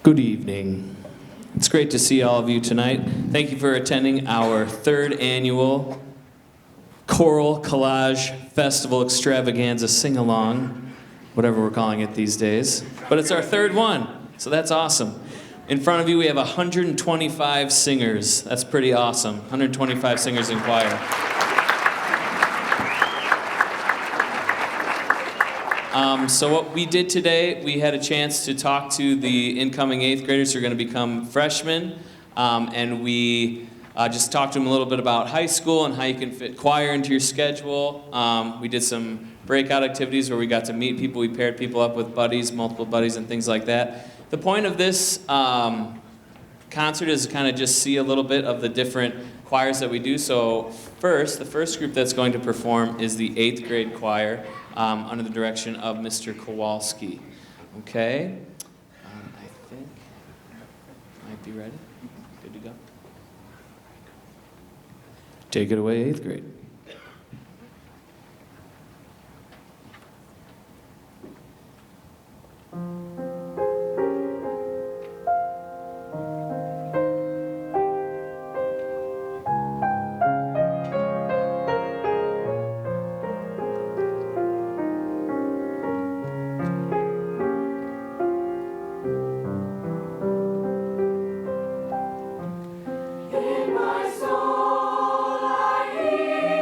Good evening. It's great to see all of you tonight. Thank you for attending our third annual Choral, Collage, Festival Extravaganza Sing-Along, whatever we're calling it these days. But it's our third one, so that's awesome. In front of you we have 125 singers. That's pretty awesome. 125 singers in choir. So what we did today, we had a chance to talk to the incoming 8th graders who are going to become freshmen, and we just talked to them a little bit about high school and how you can fit choir into your schedule. We did some breakout activities where we got to meet people. We paired people up with buddies, multiple buddies, and things like that. The point of this concert is to kind of just see a little bit of the different choirs that we do. So the first group that's going to perform is the 8th grade choir under the direction of Mr. Kowalski. Okay? I think might be ready. Good to go. Take it away, 8th grade. In my soul I hear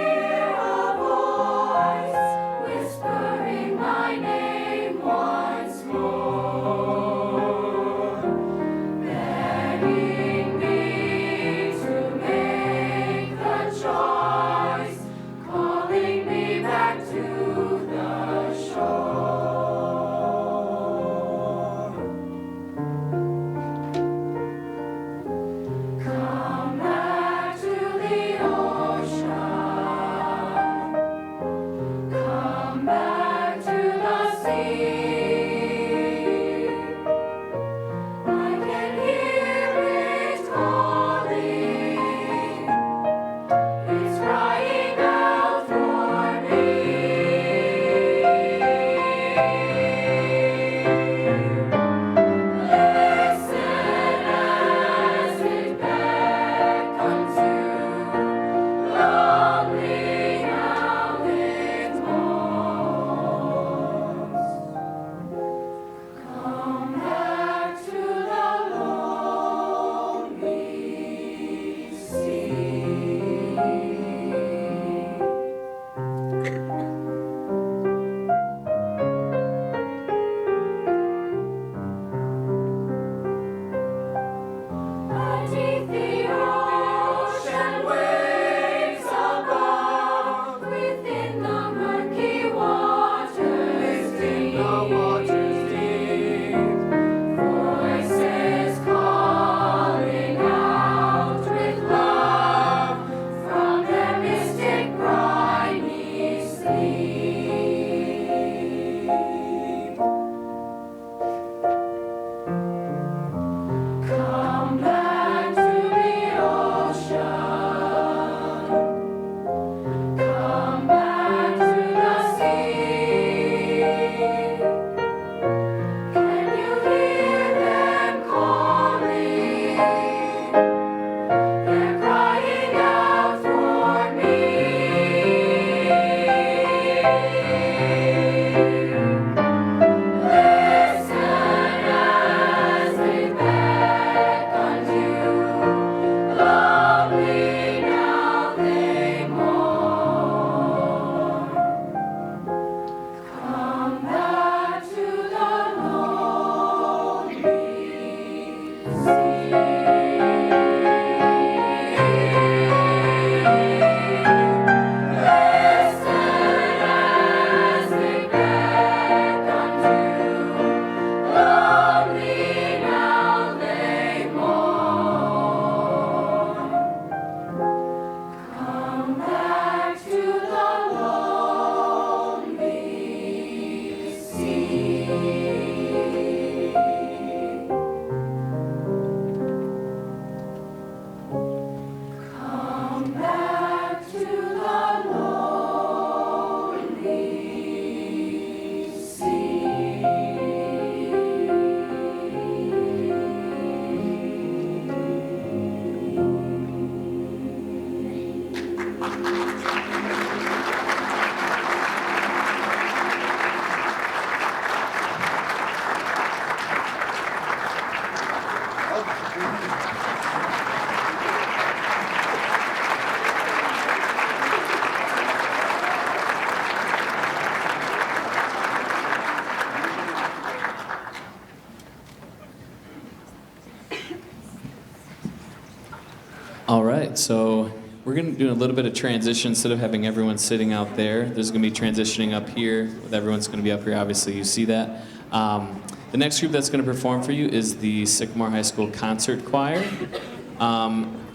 All right, so we're going to do a little bit of transition. Instead of having everyone sitting out there, there's going to be transitioning up here. With everyone's going to be up here, obviously, you see that. The next group that's going to perform for you is the Sycamore High School Concert Choir.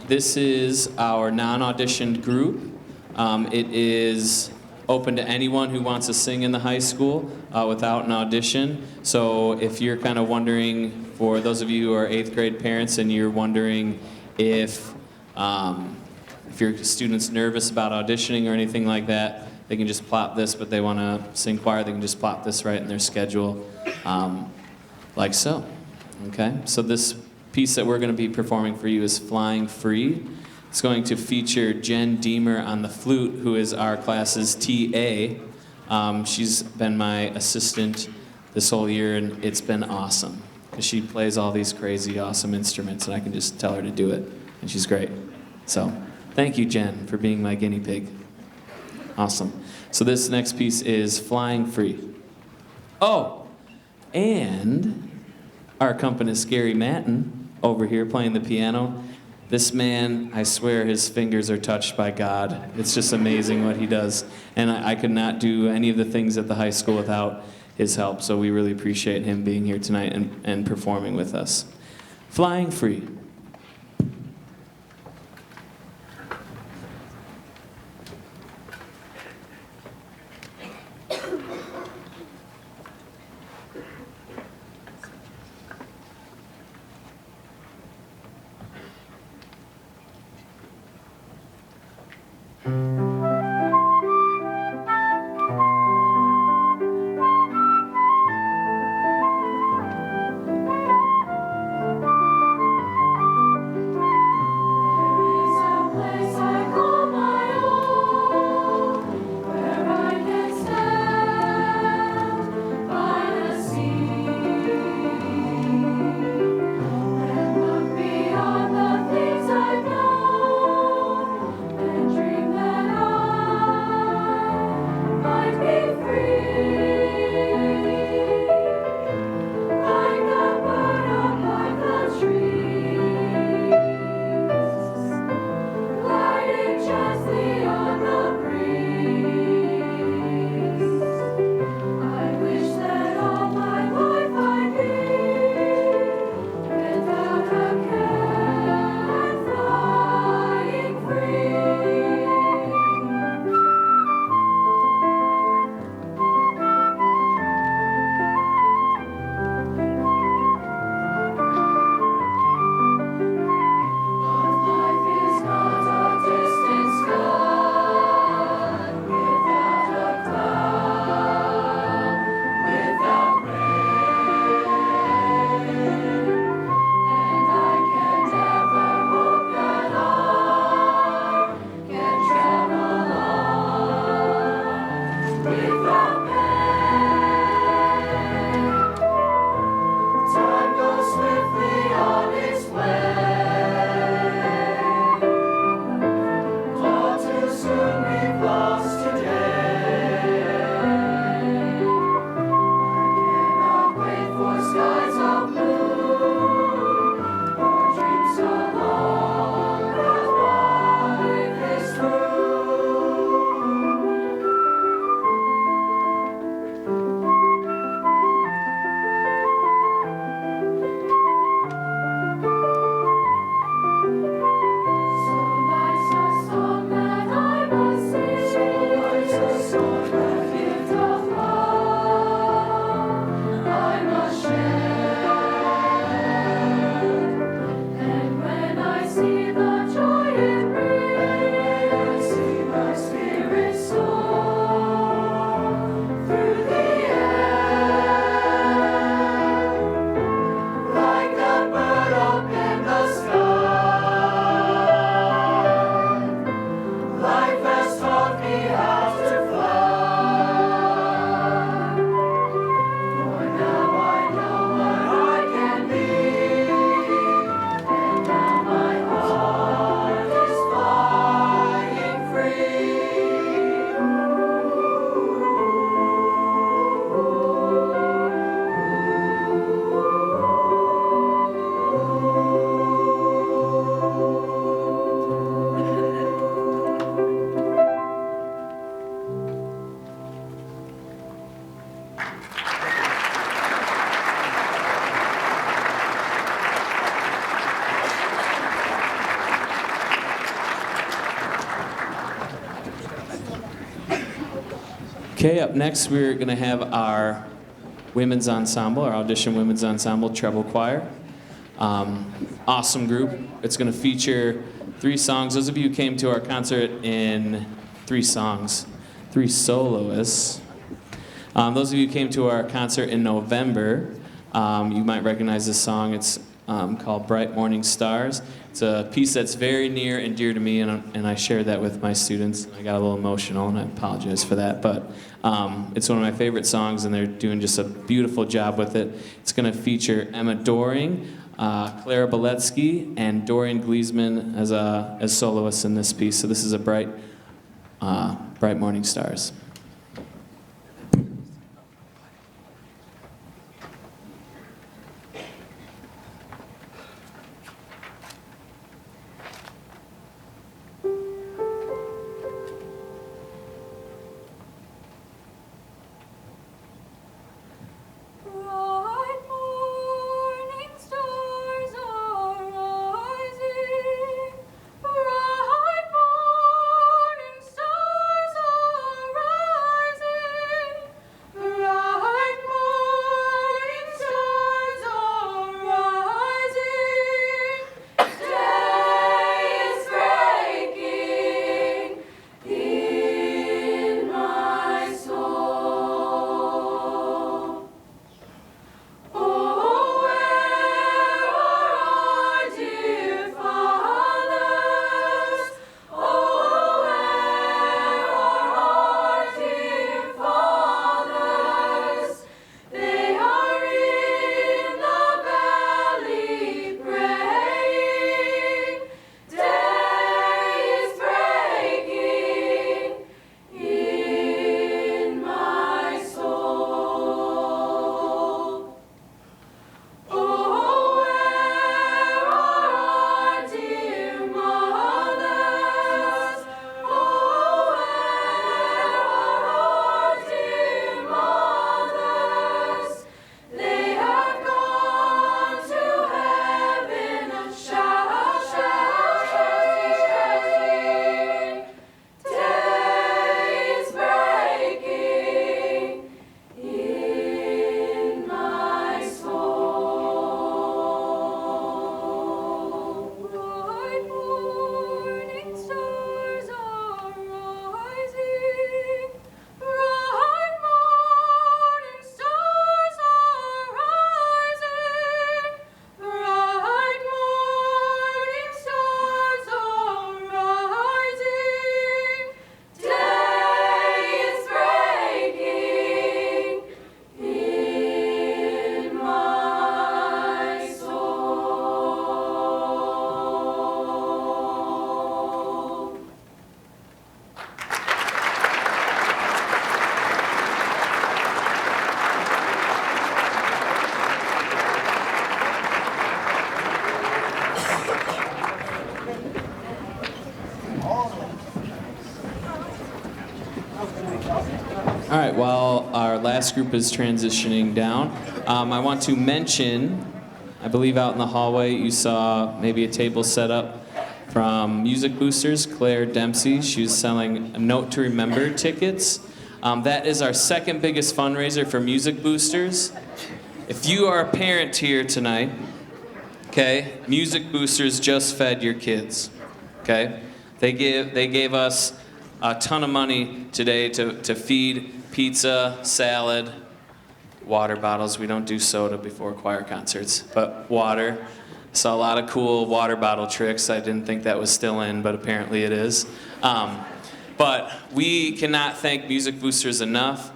This is our non-auditioned group. It is open to anyone who wants to sing in the high school without an audition. So if you're kind of wondering, for those of you who are 8th grade parents and you're wondering if your student's nervous about auditioning or anything like that, they can just plop this, but they want to sing choir, they can just plop this right in their schedule, like so. Okay, so this piece that we're going to be performing for you is Flying Free. It's going to feature Jen Deemer on the flute, who is our class's TA. She's been my assistant this whole year, and it's been awesome, because she plays all these crazy, awesome instruments, and I can just tell her to do it, and she's great. So, thank you, Jen, for being my guinea pig. Awesome. So this next piece is Flying Free. Oh, and our accompanist, Gary Matten, over here playing the piano. This man, I swear his fingers are touched by God. It's just amazing what he does. And I could not do any of the things at the high school without his help, so we really appreciate him being here tonight and performing with us. Flying Free. Okay, up next we're going to have our women's ensemble, our audition women's ensemble, treble choir. Awesome group. It's going to feature 3 songs. Those of you who came to our concert in 3 songs, 3 soloists. Those of you who came to our concert in November, you might recognize this song. It's called Bright Morning Stars. It's a piece that's very near and dear to me, and I shared that with my students. I got a little emotional, and I apologize for that, but it's one of my favorite songs, and they're doing just a beautiful job with it. It's going to feature Emma Doring, Clara Beletsky, and Dorian Gleesman as soloists in this piece. So this is a Bright Morning Stars. All right, while our last group is transitioning down, I want to mention, I believe out in the hallway you saw maybe a table set up from Music Boosters, Claire Dempsey. She was selling a Note to Remember tickets. That is our second biggest fundraiser for Music Boosters. If you are a parent here tonight, okay, Music Boosters just fed your kids, okay? They gave us a ton of money today to feed pizza, salad, water bottles. We don't do soda before choir concerts, but water. Saw a lot of cool water bottle tricks. I didn't think that was still in, but apparently it is. But we cannot thank Music Boosters enough.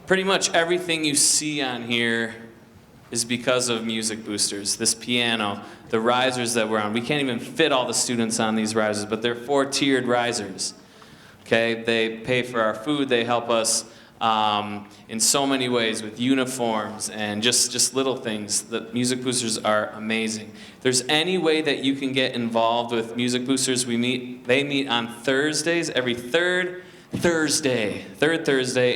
Pretty much everything you see on here is because of Music Boosters. This piano, the risers that we're on. We can't even fit all the students on these risers, but they're 4-tiered risers. Okay, they pay for our food, they help us in so many ways with uniforms and just little things. The Music Boosters are amazing. If there's any way that you can get involved with Music Boosters, they meet on Thursdays, every third Thursday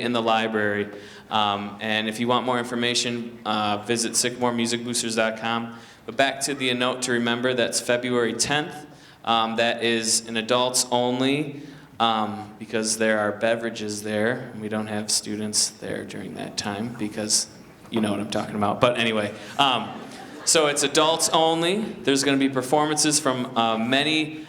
in the library. And if you want more information, visit sycamoremusicboosters.com. But back to the Note to Remember, that's February 10th. That is an adults only because there are beverages there. We don't have students there during that time because you know what I'm talking about. But anyway, so it's adults only. There's going to be performances from many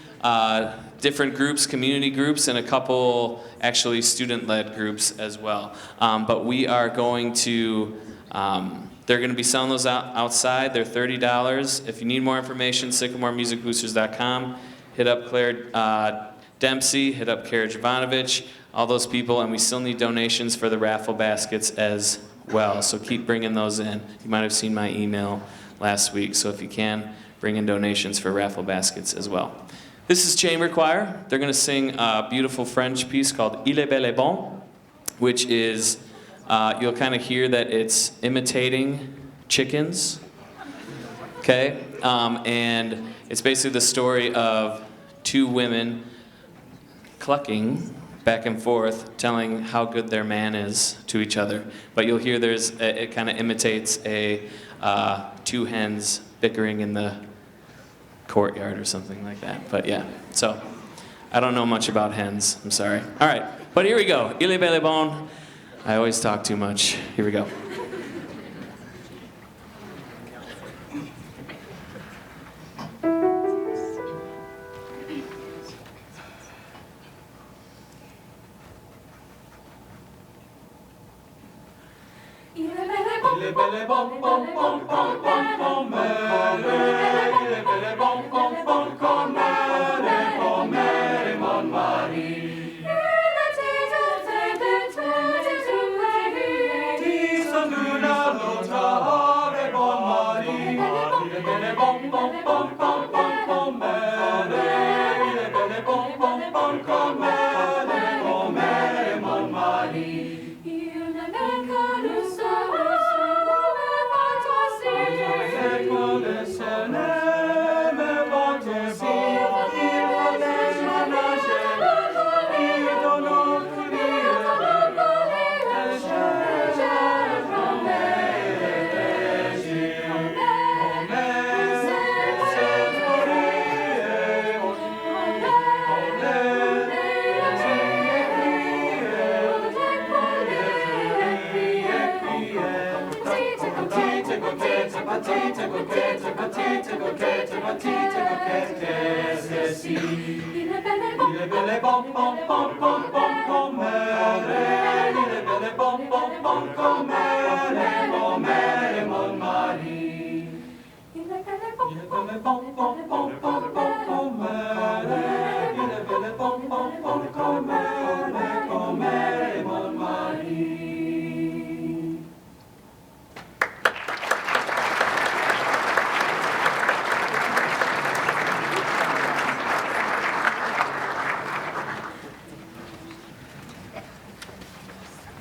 different groups, community groups, and a couple actually student-led groups as well. But we are going to, they're going to be selling those outside. They're $30. If you need more information, sycamoremusicboosters.com. Hit up Claire Dempsey, hit up Kara Jovanovich, all those people, and we still need donations for the raffle baskets as well. So keep bringing those in. You might have seen my email last week, so if you can, bring in donations for raffle baskets as well. This is chamber choir. They're going to sing a beautiful French piece called Il est bel et bon, which is, you'll kind of hear that it's imitating chickens, okay? And it's basically the story of two women clucking back and forth, telling how good their man is to each other. But you'll hear it kind of imitates two hens bickering in the courtyard or something like that. But yeah, so I don't know much about hens, I'm sorry. All right, but here we go. Il est bel et bon. I always talk too much. Here we go.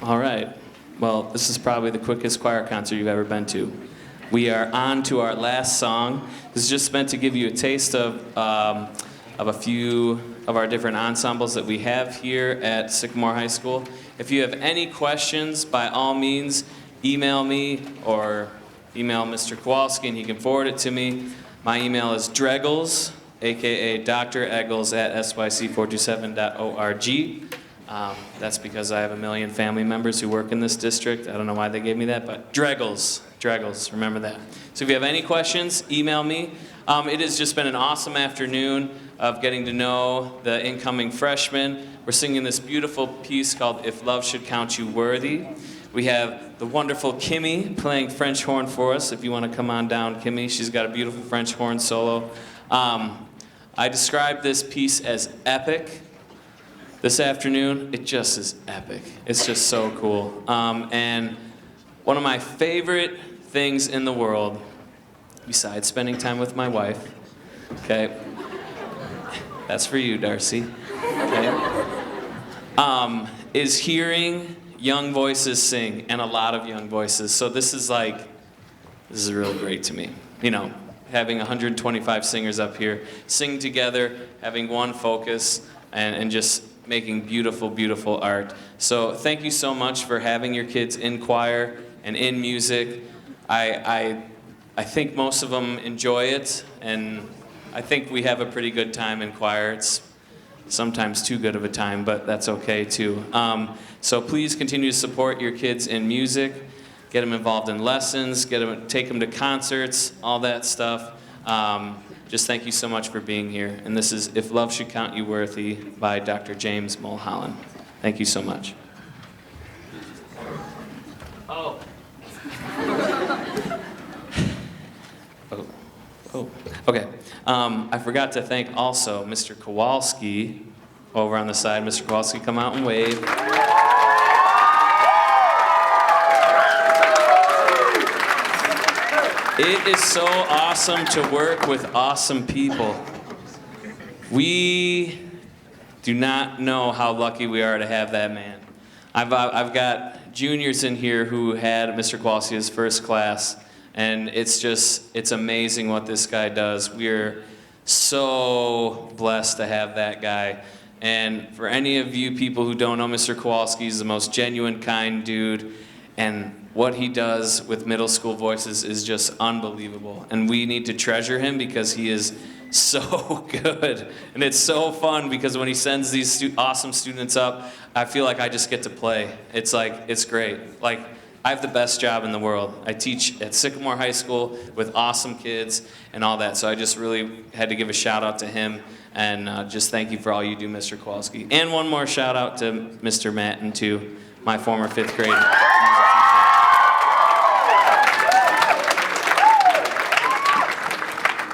All right. Well, this is probably the quickest choir concert you've ever been to. We are on to our last song. This is just meant to give you a taste of a few of our different ensembles that we have here at Sycamore High School. If you have any questions, by all means, email me or email Mr. Kowalski and he can forward it to me. My email is dreggles, a.k.a. Dr. Eggles at syc427.org. That's because I have a million family members who work in this district. I don't know why they gave me that, but Dreggles, remember that. So if you have any questions, email me. It has just been an awesome afternoon of getting to know the incoming freshmen. We're singing this beautiful piece called If Love Should Count You Worthy. We have the wonderful Kimmy playing French horn for us. If you want to come on down, Kimmy, she's got a beautiful French horn solo. I described this piece as epic. This afternoon, it just is epic. It's just so cool. And one of my favorite things in the world, besides spending time with my wife, okay, that's for you, Darcy, okay, is hearing young voices sing, and a lot of young voices. So this is really great to me. You know, having 125 singers up here sing together, having one focus, and just making beautiful, beautiful art. So thank you so much for having your kids in choir and in music. I think most of them enjoy it, and I think we have a pretty good time in choir. sometimes too good of a time, but that's okay too. So please continue to support your kids in music, get them involved in lessons, take them to concerts, all that stuff. Just thank you so much for being here. And this is If Love Should Count You Worthy by Dr. James Mulholland. Thank you so much. Oh. Oh. Okay. I forgot to thank also Mr. Kowalski over on the side. Mr. Kowalski, come out and wave. It is so awesome to work with awesome people. We do not know how lucky we are to have that man. I've got juniors in here who had Mr. Kowalski as first class, and it's amazing what this guy does. We're so blessed to have that guy. And for any of you people who don't know Mr. Kowalski, he's the most genuine, kind dude, and what he does with middle school voices is just unbelievable. And we need to treasure him because he is so good. And it's so fun because when he sends these awesome students up, I feel like I just get to play. It's great. Like, I have the best job in the world. I teach at Sycamore High School with awesome kids and all that. So I just really had to give a shout out to him and just thank you for all you do, Mr. Kowalski. And one more shout out to Mr. Matten too, my former 5th grade music teacher.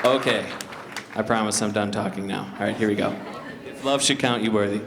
Okay, I promise I'm done talking now. All right, here we go. If love should count you worthy.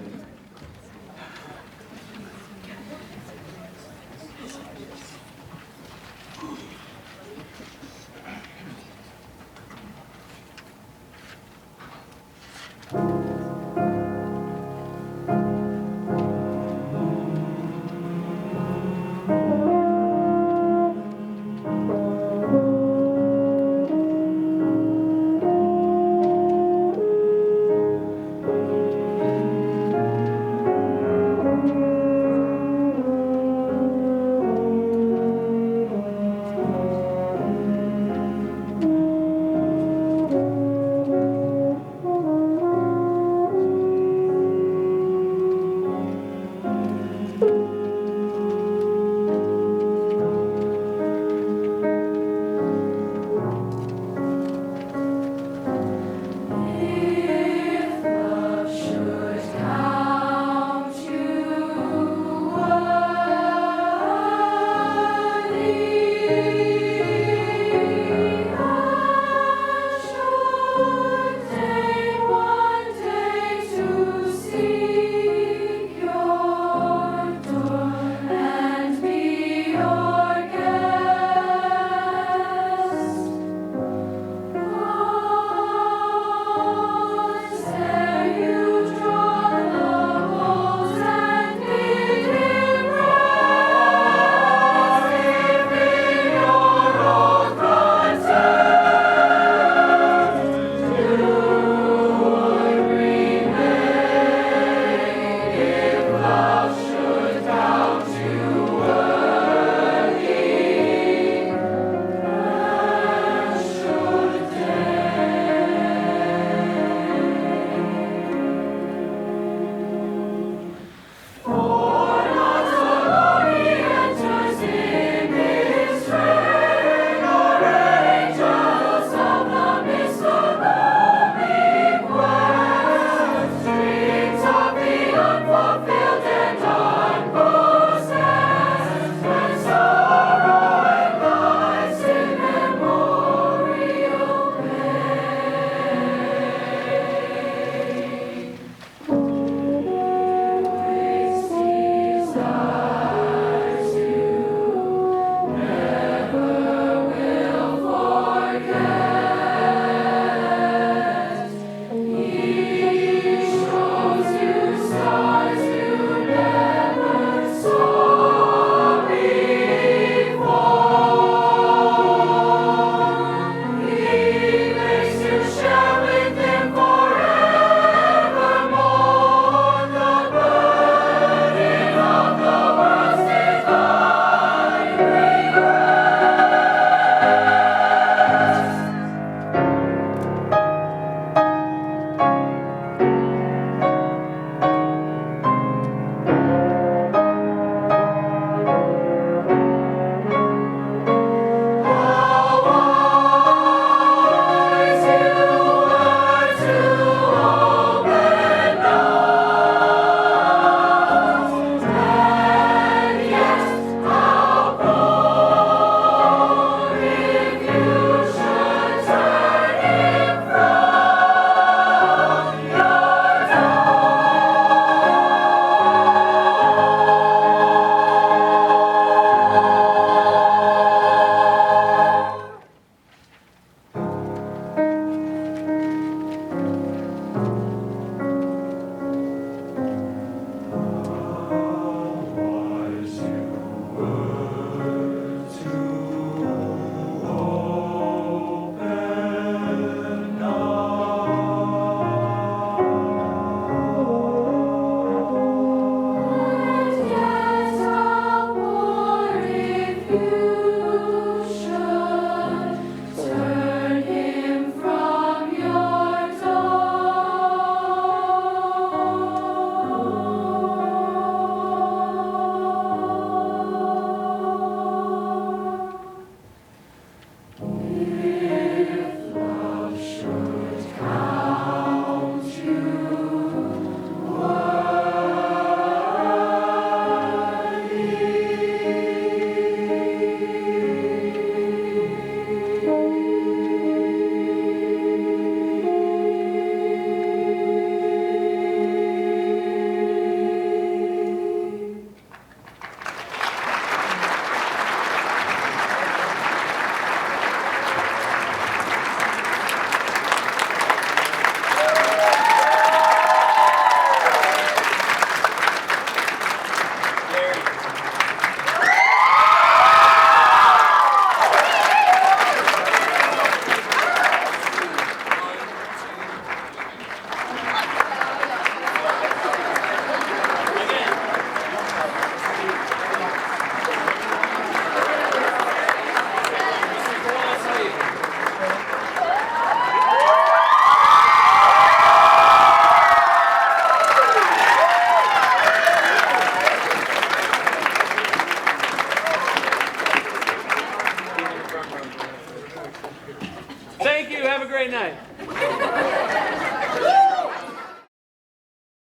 Have a great night.